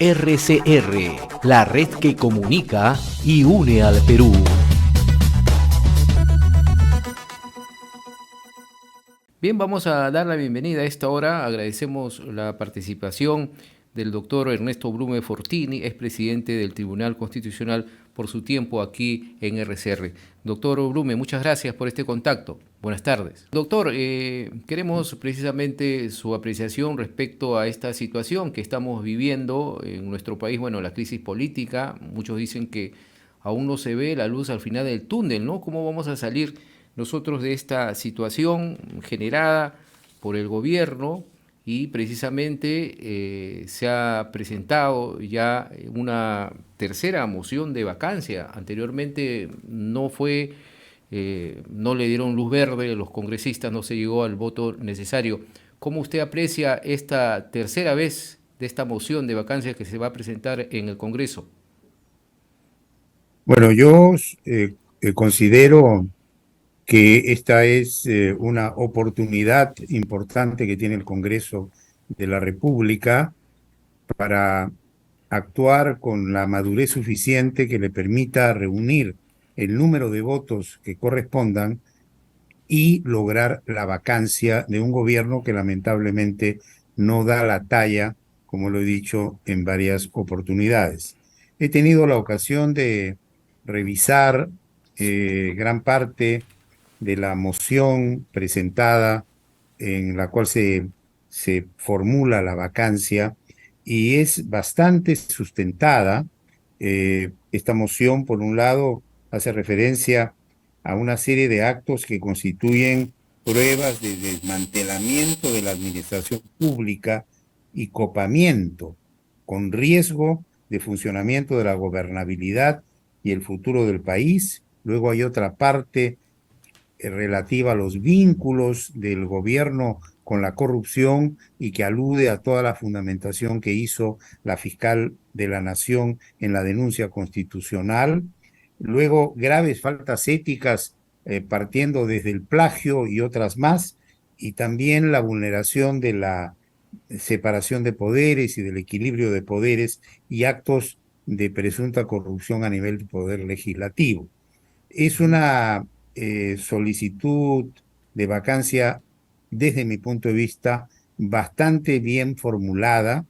RCR, la red que comunica y une al Perú. Bien, vamos a dar la bienvenida a esta hora. Agradecemos la participación del doctor Ernesto Blume Fortini, expresidente del Tribunal Constitucional, por su tiempo aquí en RCR. Doctor Blume, muchas gracias por este contacto. Buenas tardes. Doctor, queremos precisamente su apreciación respecto a esta situación que estamos viviendo en nuestro país. Bueno, la crisis política, muchos dicen que aún no se ve la luz al final del túnel, ¿no? ¿Cómo vamos a salir nosotros de esta situación generada por el gobierno? Y precisamente se ha presentado ya una tercera moción de vacancia. Anteriormente no le dieron luz verde, los congresistas, no se llegó al voto necesario. ¿Cómo usted aprecia esta tercera vez de esta moción de vacancia que se va a presentar en el Congreso? Bueno, yo considero que esta es una oportunidad importante que tiene el Congreso de la República para actuar con la madurez suficiente que le permita reunir el número de votos que correspondan y lograr la vacancia de un gobierno que lamentablemente no da la talla, como lo he dicho en varias oportunidades. He tenido la ocasión de revisar gran parte de la moción presentada en la cual se formula la vacancia y es bastante sustentada. Esta moción, por un lado, hace referencia a una serie de actos que constituyen pruebas de desmantelamiento de la administración pública y copamiento, con riesgo de funcionamiento de la gobernabilidad y el futuro del país. Luego hay otra parte relativa a los vínculos del gobierno con la corrupción y que alude a toda la fundamentación que hizo la fiscal de la Nación en la denuncia constitucional. Luego, graves faltas éticas partiendo desde el plagio y otras más, y también la vulneración de la separación de poderes y del equilibrio de poderes y actos de presunta corrupción a nivel del poder legislativo. Es una solicitud de vacancia, desde mi punto de vista, bastante bien formulada,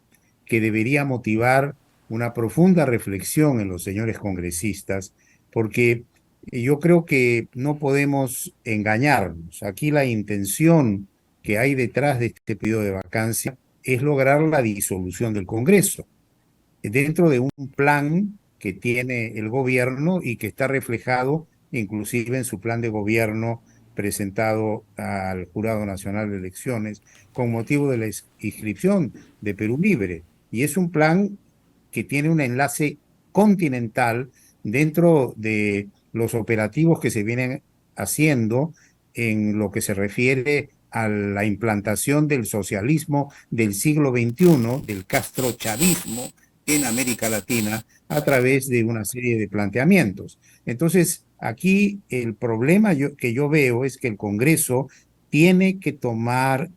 que debería motivar una profunda reflexión en los señores congresistas, porque yo creo que no podemos engañarnos. Aquí la intención que hay detrás de este pedido de vacancia es lograr la disolución del Congreso dentro de un plan que tiene el gobierno y que está reflejado inclusive en su plan de gobierno presentado al Jurado Nacional de Elecciones con motivo de la inscripción de Perú Libre. Y es un plan que tiene un enlace continental dentro de los operativos que se vienen haciendo en lo que se refiere a la implantación del socialismo del siglo XXI, del castrochavismo, en América Latina a través de una serie de planteamientos. Entonces, aquí el problema que yo veo es que el Congreso tiene que tomar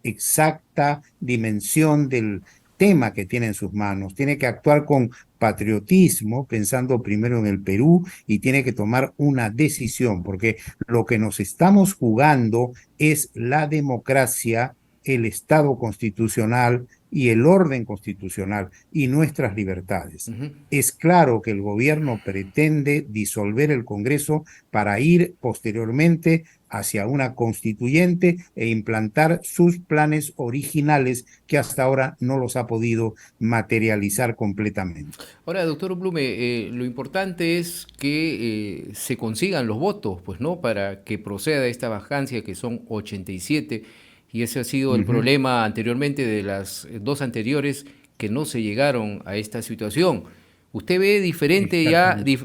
exacta dimensión del tema que tiene en sus manos, tiene que actuar con patriotismo, pensando primero en el Perú, y tiene que tomar una decisión, porque lo que nos estamos jugando es la democracia, el Estado constitucional y el orden constitucional y nuestras libertades. Es claro que el gobierno pretende disolver el Congreso para ir posteriormente hacia una constituyente e implantar sus planes originales que hasta ahora no los ha podido materializar completamente. Ahora, doctor Blume, lo importante es que se consigan los votos, pues, ¿no? Para que proceda esta vacancia, que son 87, y ese ha sido el problema anteriormente de las dos anteriores que no se llegaron a esta situación. ¿Usted ve diferente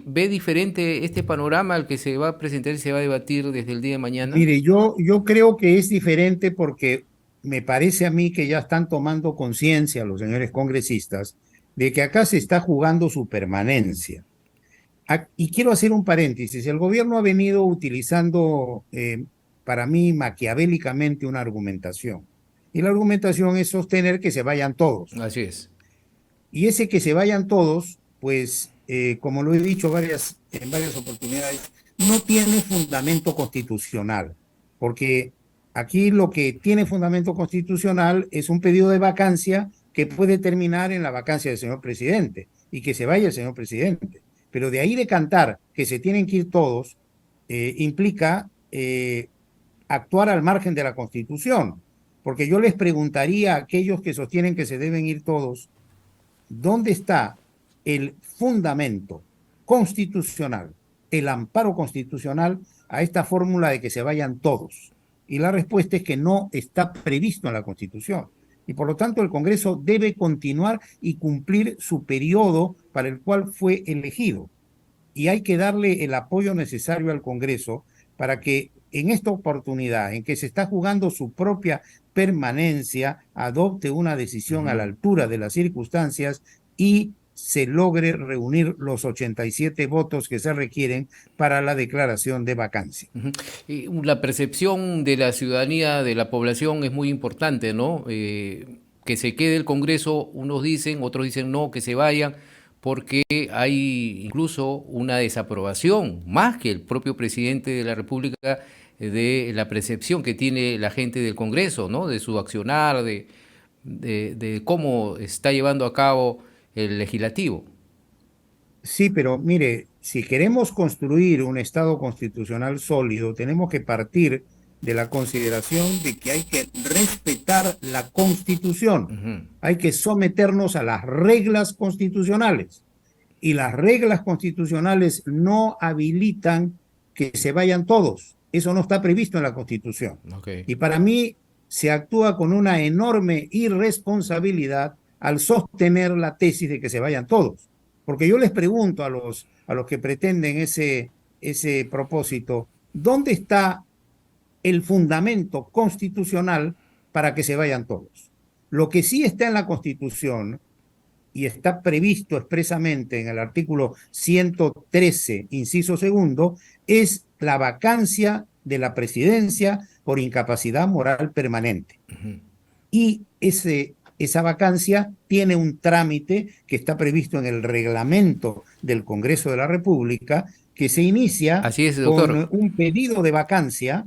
ve diferente este panorama al que se va a presentar y se va a debatir desde el día de mañana? Mire, yo creo que es diferente porque me parece a mí que ya están tomando conciencia los señores congresistas de que acá se está jugando su permanencia. Y quiero hacer un paréntesis. El gobierno ha venido utilizando, para mí, maquiavélicamente una argumentación. Y la argumentación es sostener que se vayan todos. Así es. Y ese que se vayan todos, pues, como lo he dicho en varias oportunidades, no tiene fundamento constitucional, porque aquí lo que tiene fundamento constitucional es un pedido de vacancia que puede terminar en la vacancia del señor presidente y que se vaya el señor presidente. Pero de ahí de cantar que se tienen que ir todos, implica actuar al margen de la Constitución. Porque yo les preguntaría a aquellos que sostienen que se deben ir todos, ¿dónde está el fundamento constitucional, el amparo constitucional a esta fórmula de que se vayan todos? Y la respuesta es que no está previsto en la Constitución. Y por lo tanto el Congreso debe continuar y cumplir su periodo para el cual fue elegido. Y hay que darle el apoyo necesario al Congreso para que en esta oportunidad en que se está jugando su propia permanencia, adopte una decisión a la altura de las circunstancias y se logre reunir los 87 votos que se requieren para la declaración de vacancia. Y la percepción de la ciudadanía, de la población es muy importante, ¿no? Que se quede el Congreso, unos dicen, otros dicen no, que se vayan, porque hay incluso una desaprobación, más que el propio presidente de la República, de la percepción que tiene la gente del Congreso, ¿no? De su accionar, de cómo está llevando a cabo el legislativo. Sí, pero mire, si queremos construir un Estado constitucional sólido, tenemos que partir de la consideración de que hay que respetar la Constitución, hay que someternos a las reglas constitucionales. Y las reglas constitucionales no habilitan que se vayan todos. Eso no está previsto en la Constitución. Okay. Y para mí se actúa con una enorme irresponsabilidad al sostener la tesis de que se vayan todos. Porque yo les pregunto a los que pretenden ese propósito, ¿dónde está el fundamento constitucional para que se vayan todos? Lo que sí está en la Constitución y está previsto expresamente en el artículo 113, inciso segundo, es la vacancia de la presidencia por incapacidad moral permanente. Y esa vacancia tiene un trámite que está previsto en el reglamento del Congreso de la República, que se inicia Así es, con doctor. un pedido de vacancia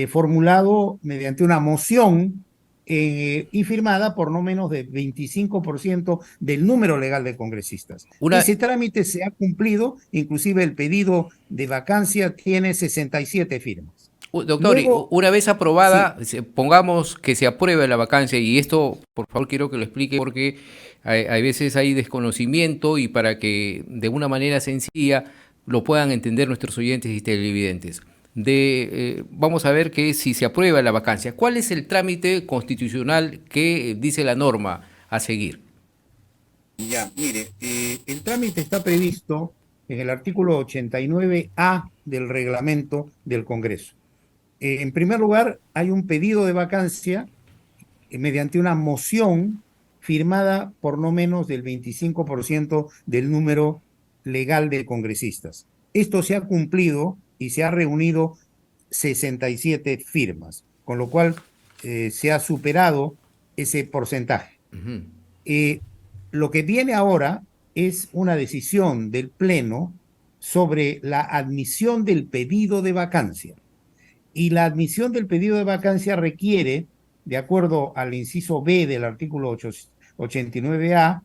formulado mediante una moción y firmada por no menos de 25% del número legal de congresistas. Una, Ese trámite se ha cumplido, inclusive el pedido de vacancia tiene 67 firmas. Doctor, Luego, una vez sí, aprobada, pongamos que se apruebe la vacancia, y esto, por favor, quiero que lo explique porque hay veces hay desconocimiento y para que de una manera sencilla lo puedan entender nuestros oyentes y televidentes. Vamos a ver que si se aprueba la vacancia, ¿cuál es el trámite constitucional que dice la norma a seguir? ya, mire, el trámite está previsto en el artículo 89A del reglamento del Congreso. En primer lugar, hay un pedido de vacancia mediante una moción firmada por no menos del 25% del número legal de congresistas. Esto se ha cumplido y se ha reunido 67 firmas, con lo cual se ha superado ese porcentaje. Lo que viene ahora es una decisión del Pleno sobre la admisión del pedido de vacancia. Y la admisión del pedido de vacancia requiere, de acuerdo al inciso B del artículo 89A,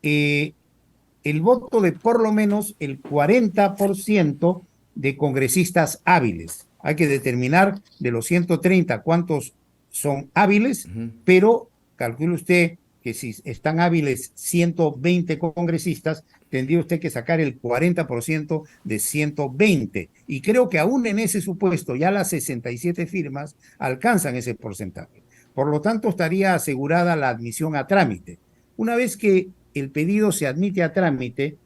el voto de por lo menos el 40% de congresistas hábiles. Hay que determinar de los 130 cuántos son hábiles, pero calcule usted que si están hábiles 120 congresistas, tendría usted que sacar el 40% de 120. Y creo que aún en ese supuesto, ya las 67 firmas alcanzan ese porcentaje. Por lo tanto, estaría asegurada la admisión a trámite. Una vez que el pedido se admite a trámite,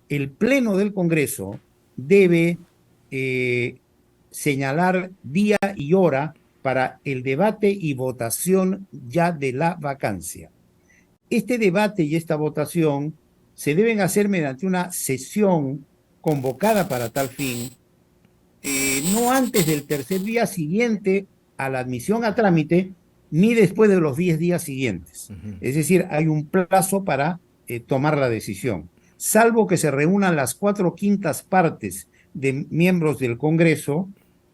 el Pleno del Congreso debe señalar día y hora para el debate y votación ya de la vacancia. Este debate y esta votación se deben hacer mediante una sesión convocada para tal fin, no antes del tercer día siguiente a la admisión a trámite, ni después de los 10 días siguientes. Es decir, hay un plazo para tomar la decisión, salvo que se reúnan las 4/5 partes de miembros del Congreso,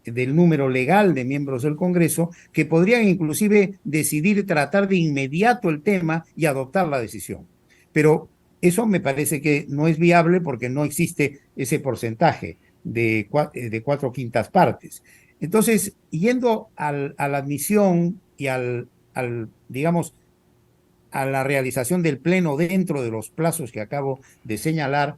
del número legal de miembros del Congreso, que podrían inclusive decidir tratar de inmediato el tema y adoptar la decisión. Pero eso me parece que no es viable porque no existe ese porcentaje de 4/5 partes. Entonces, yendo a la admisión y digamos, a la realización del pleno dentro de los plazos que acabo de señalar,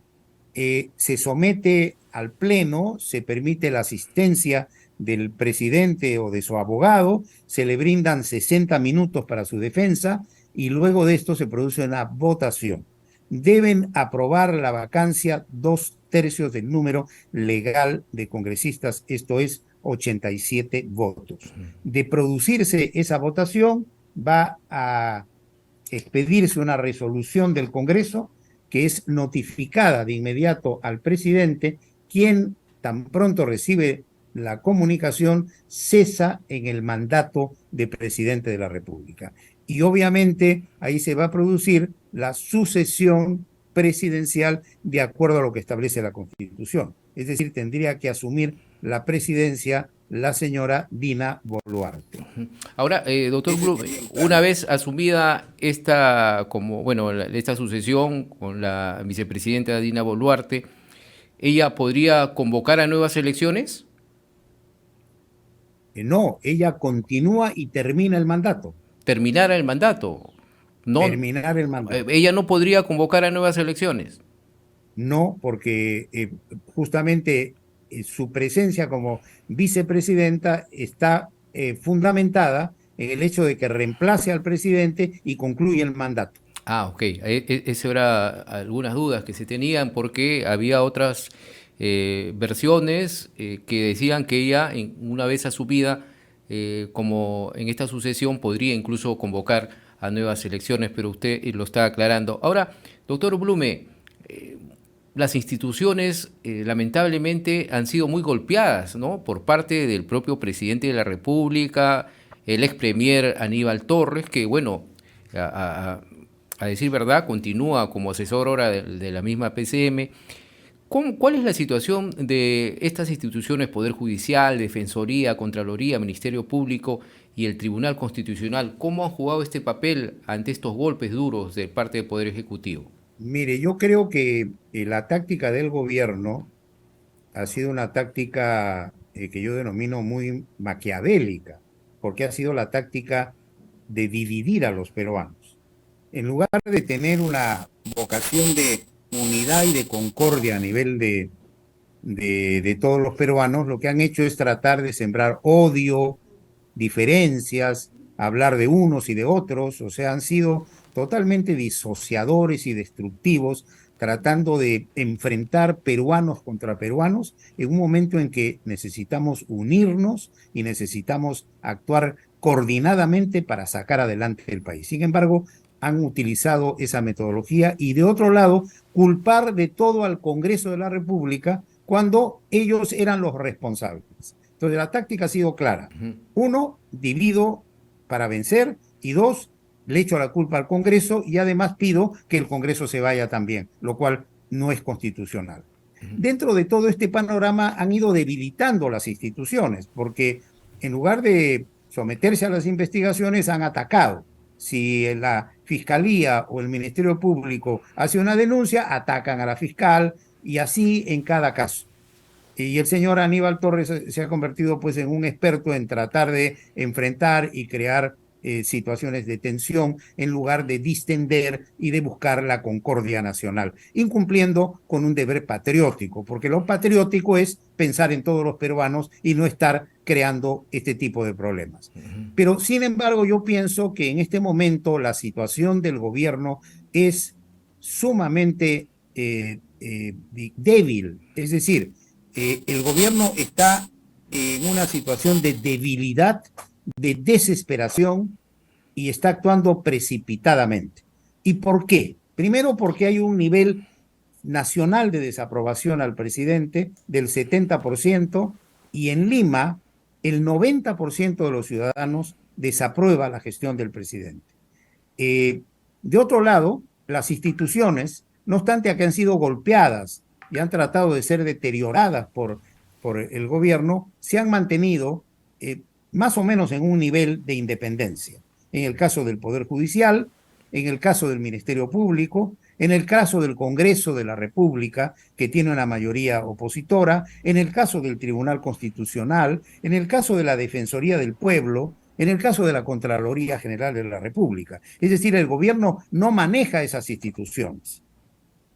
se somete al pleno, se permite la asistencia del presidente o de su abogado, se le brindan 60 minutos para su defensa y luego de esto se produce una votación. Deben aprobar la vacancia 2/3 del número legal de congresistas, esto es 87 votos. De producirse esa votación, va a expedirse una resolución del Congreso que es notificada de inmediato al presidente, quien tan pronto recibe la comunicación cesa en el mandato de presidente de la República. Y obviamente ahí se va a producir la sucesión presidencial de acuerdo a lo que establece la Constitución. Es decir, tendría que asumir la presidencia la señora Dina Boluarte. Ahora, doctor Blume, una vez asumida esta sucesión con la vicepresidenta Dina Boluarte, ¿ella podría convocar a nuevas elecciones? No, ella continúa y termina el mandato. Terminar el mandato. No, terminar el mandato. Ella no podría convocar a nuevas elecciones. No, porque justamente su presencia como vicepresidenta está fundamentada en el hecho de que reemplace al presidente y concluye el mandato. Ah, ok. Esas eran algunas dudas que se tenían porque había otras versiones que decían que ella, una vez asumida, como en esta sucesión, podría incluso convocar a nuevas elecciones, pero usted lo está aclarando. Ahora, doctor Blume, las instituciones lamentablemente han sido muy golpeadas, ¿no?, por parte del propio presidente de la República, el ex premier Aníbal Torres, que bueno, a decir verdad, continúa como asesor ahora de la misma PCM. ¿Cuál es la situación de estas instituciones, Poder Judicial, Defensoría, Contraloría, Ministerio Público y el Tribunal Constitucional? ¿Cómo han jugado este papel ante estos golpes duros de parte del Poder Ejecutivo? Mire, yo creo que la táctica del gobierno ha sido una táctica que yo denomino muy maquiavélica, porque ha sido la táctica de dividir a los peruanos. En lugar de tener una vocación de unidad y de concordia a nivel de todos los peruanos, lo que han hecho es tratar de sembrar odio, diferencias, hablar de unos y de otros, o sea, han sido totalmente disociadores y destructivos, tratando de enfrentar peruanos contra peruanos en un momento en que necesitamos unirnos y necesitamos actuar coordinadamente para sacar adelante el país. Sin embargo, han utilizado esa metodología y de otro lado, culpar de todo al Congreso de la República cuando ellos eran los responsables. Entonces la táctica ha sido clara. Uno, divido para vencer, y dos, le echo la culpa al Congreso y además pido que el Congreso se vaya también, lo cual no es constitucional. Dentro de todo este panorama han ido debilitando las instituciones, porque en lugar de someterse a las investigaciones han atacado. Si la Fiscalía o el Ministerio Público hace una denuncia, atacan a la fiscal y así en cada caso. Y el señor Aníbal Torres se ha convertido pues en un experto en tratar de enfrentar y crear situaciones de tensión en lugar de distender y de buscar la concordia nacional, incumpliendo con un deber patriótico, porque lo patriótico es pensar en todos los peruanos y no estar creando este tipo de problemas. Pero sin embargo yo pienso que en este momento la situación del gobierno es sumamente débil, es decir, el gobierno está en una situación de debilidad, de desesperación y está actuando precipitadamente. ¿Y por qué? Primero porque hay un nivel nacional de desaprobación al presidente del 70% y en Lima el 90% de los ciudadanos desaprueba la gestión del presidente. De otro lado, las instituciones, no obstante a que han sido golpeadas y han tratado de ser deterioradas por el gobierno, se han mantenido más o menos en un nivel de independencia. En el caso del Poder Judicial, en el caso del Ministerio Público, en el caso del Congreso de la República, que tiene una mayoría opositora, en el caso del Tribunal Constitucional, en el caso de la Defensoría del Pueblo, en el caso de la Contraloría General de la República. Es decir, el gobierno no maneja esas instituciones.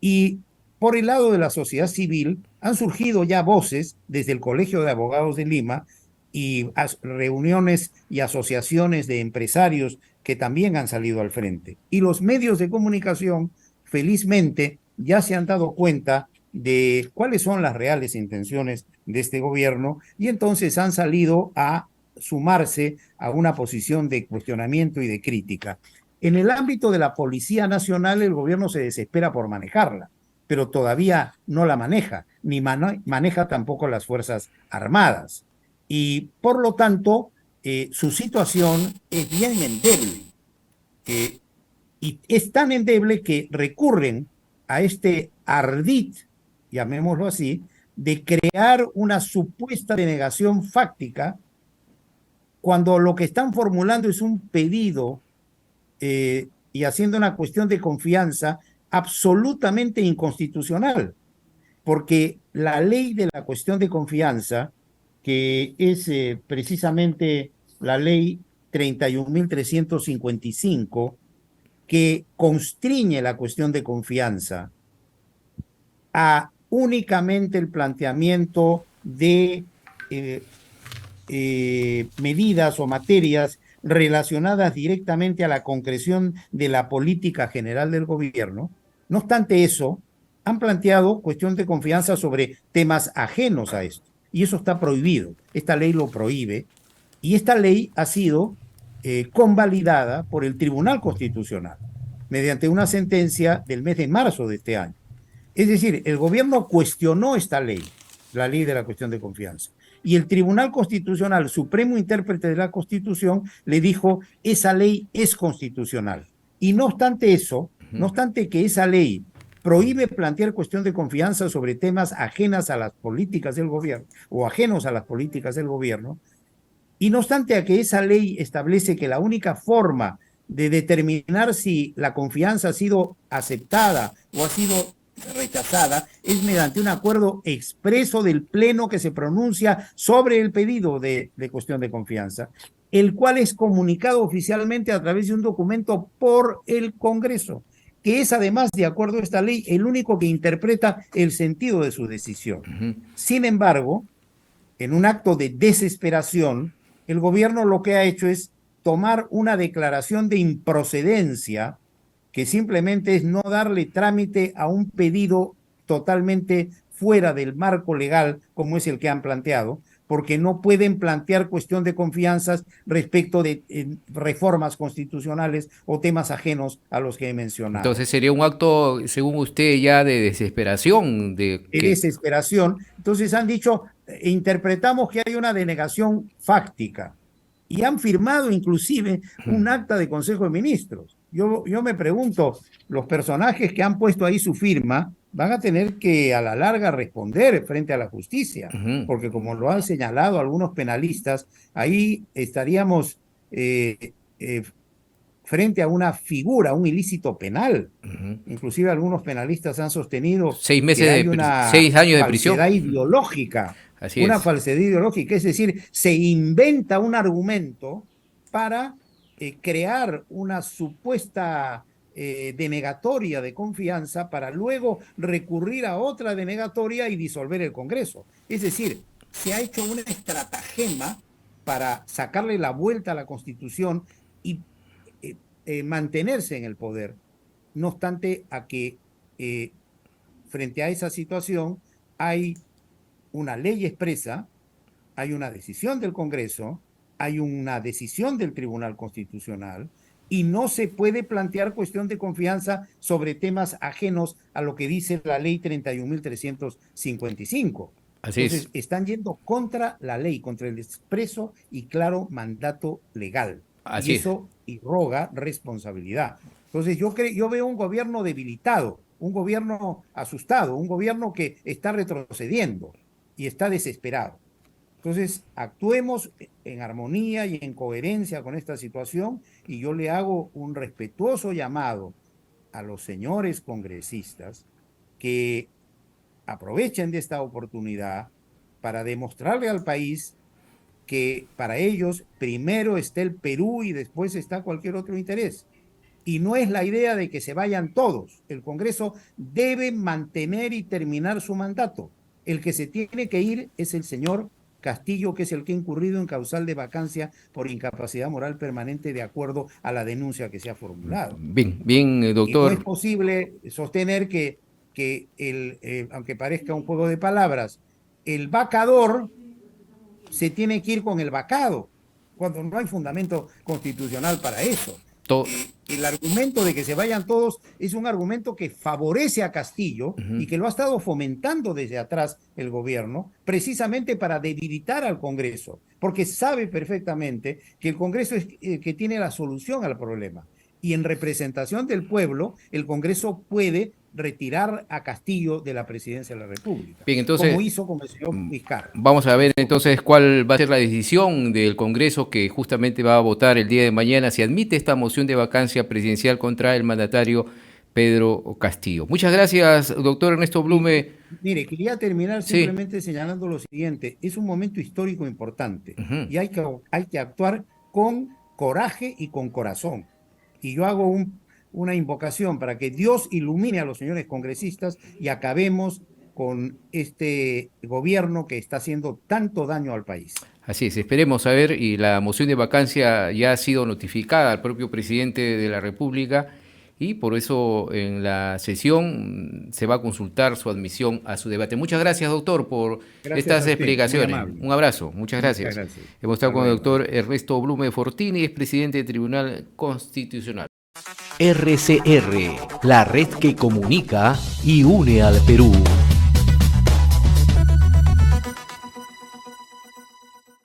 Y por el lado de la sociedad civil han surgido ya voces desde el Colegio de Abogados de Lima y reuniones y asociaciones de empresarios que también han salido al frente. Y los medios de comunicación, felizmente, ya se han dado cuenta de cuáles son las reales intenciones de este gobierno y entonces han salido a sumarse a una posición de cuestionamiento y de crítica. En el ámbito de la Policía Nacional, el gobierno se desespera por manejarla, pero todavía no la maneja, ni maneja tampoco las Fuerzas Armadas. Y por lo tanto, su situación es bien endeble. Y es tan endeble que recurren a este ardid, llamémoslo así, de crear una supuesta denegación fáctica cuando lo que están formulando es un pedido y haciendo una cuestión de confianza absolutamente inconstitucional, porque la ley de la cuestión de confianza, que es precisamente la ley 31.355, que constriñe la cuestión de confianza a únicamente el planteamiento de medidas o materias relacionadas directamente a la concreción de la política general del gobierno. No obstante eso, han planteado cuestión de confianza sobre temas ajenos a esto, y eso está prohibido. Esta ley lo prohíbe, y esta ley ha sido convalidada por el Tribunal Constitucional mediante una sentencia del mes de marzo de este año. Es decir, el gobierno cuestionó esta ley, la ley de la cuestión de confianza. Y el Tribunal Constitucional, supremo intérprete de la Constitución, le dijo, esa ley es constitucional. Y no obstante eso, no obstante que esa ley prohíbe plantear cuestión de confianza sobre temas ajenas a las políticas del gobierno o ajenos a las políticas del gobierno, y no obstante a que esa ley establece que la única forma de determinar si la confianza ha sido aceptada o ha sido rechazada es mediante un acuerdo expreso del Pleno que se pronuncia sobre el pedido de cuestión de confianza, el cual es comunicado oficialmente a través de un documento por el Congreso, que es además, de acuerdo a esta ley, el único que interpreta el sentido de su decisión. Sin embargo, en un acto de desesperación, el gobierno lo que ha hecho es tomar una declaración de improcedencia que simplemente es no darle trámite a un pedido totalmente fuera del marco legal como es el que han planteado, porque no pueden plantear cuestión de confianzas respecto de reformas constitucionales o temas ajenos a los que he mencionado. Entonces sería un acto, según usted, ya de desesperación. De desesperación. Entonces han dicho, interpretamos que hay una denegación fáctica y han firmado inclusive un acta de Consejo de Ministros. Yo me pregunto, los personajes que han puesto ahí su firma van a tener que a la larga responder frente a la justicia, porque como lo han señalado algunos penalistas, ahí estaríamos frente a una figura, un ilícito penal. Inclusive algunos penalistas han sostenido 6 meses que hay una 6 años de prisión. falsedad ideológica. Así una es. falsedad ideológica, es decir, se inventa un argumento para crear una supuesta denegatoria de confianza para luego recurrir a otra denegatoria y disolver el Congreso. Es decir, se ha hecho una estratagema para sacarle la vuelta a la Constitución y mantenerse en el poder. No obstante a que frente a esa situación hay una ley expresa, hay una decisión del Congreso, hay una decisión del Tribunal Constitucional y no se puede plantear cuestión de confianza sobre temas ajenos a lo que dice la ley 31.355. Entonces, están yendo contra la ley, contra el expreso y claro mandato legal. Y eso irroga responsabilidad. Entonces yo veo un gobierno debilitado, un gobierno asustado, un gobierno que está retrocediendo y está desesperado. Entonces, actuemos en armonía y en coherencia con esta situación, y yo le hago un respetuoso llamado a los señores congresistas que aprovechen de esta oportunidad para demostrarle al país que para ellos primero está el Perú y después está cualquier otro interés. Y no es la idea de que se vayan todos. El Congreso debe mantener y terminar su mandato. El que se tiene que ir es el señor Castillo, que es el que ha incurrido en causal de vacancia por incapacidad moral permanente de acuerdo a la denuncia que se ha formulado. Bien, bien, Y no es doctor. posible sostener aunque parezca un juego de palabras, el vacador se tiene que ir con el vacado, cuando no hay fundamento constitucional para eso. To- El argumento de que se vayan todos es un argumento que favorece a Castillo y que lo ha estado fomentando desde atrás el gobierno, precisamente para debilitar al Congreso, porque sabe perfectamente que el Congreso es el que tiene la solución al problema. Y en representación del pueblo, el Congreso puede retirar a Castillo de la presidencia de la República, Bien, entonces como hizo con el señor Vizcarra. vamos a ver entonces cuál va a ser la decisión del Congreso que justamente va a votar el día de mañana si admite esta moción de vacancia presidencial contra el mandatario Pedro Castillo. Muchas gracias, doctor Ernesto Blume. Mire, quería terminar Sí. simplemente señalando lo siguiente: es un momento histórico importante y hay que actuar con coraje y con corazón. Y yo hago una invocación para que Dios ilumine a los señores congresistas y acabemos con este gobierno que está haciendo tanto daño al país. Así es, esperemos a ver, y la moción de vacancia ya ha sido notificada al propio presidente de la República y por eso en la sesión se va a consultar su admisión a su debate. Muchas gracias, doctor, por Gracias estas a usted, muy explicaciones. amable. Un abrazo, muchas gracias. Muchas gracias. Hemos estado Hasta con el luego. doctor Ernesto Blume Fortini, es presidente del Tribunal Constitucional. RCR, la red que comunica y une al Perú.